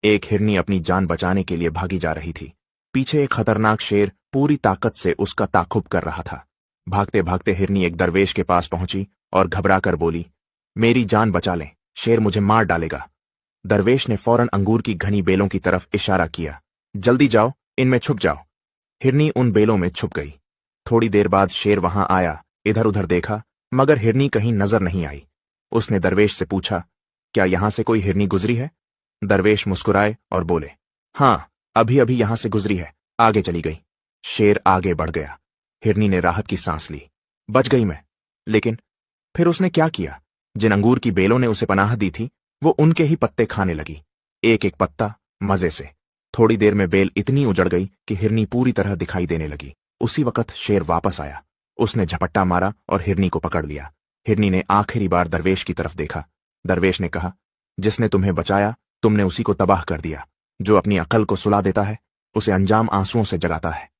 एक हिरनी अपनी जान बचाने के लिए भागी जा रही थी। पीछे एक खतरनाक शेर पूरी ताकत से उसका ताकुब कर रहा था। भागते भागते हिरनी एक दरवेश के पास पहुंची और घबराकर बोली, मेरी जान बचा लें, शेर मुझे मार डालेगा। दरवेश ने फौरन अंगूर की घनी बेलों की तरफ इशारा किया। जल्दी जाओ, इनमें छुप जाओ। हिरनी उन बेलों में छुप गई। थोड़ी देर बाद शेर वहां आया, इधर उधर देखा, मगर हिरनी कहीं नजर नहीं आई। उसने दरवेश से पूछा, क्या यहां से कोई हिरनी गुजरी है? दरवेश मुस्कुराए और बोले, हाँ, अभी अभी यहां से गुजरी है, आगे चली गई। शेर आगे बढ़ गया। हिरनी ने राहत की सांस ली। बच गई मैं। लेकिन फिर उसने क्या किया? जिन अंगूर की बेलों ने उसे पनाह दी थी, वो उनके ही पत्ते खाने लगी, एक एक पत्ता, मजे से। थोड़ी देर में बेल इतनी उजड़ गई कि हिरनी पूरी तरह दिखाई देने लगी। उसी वक्त शेर वापस आया। उसने झपट्टा मारा और हिरनी को पकड़ लिया। हिरनी ने आखिरी बार दरवेश की तरफ देखा। दरवेश ने कहा, जिसने तुम्हें बचाया, तुमने उसी को तबाह कर दिया। जो अपनी अकल को सुला देता है, उसे अंजाम आंसुओं से जगाता है।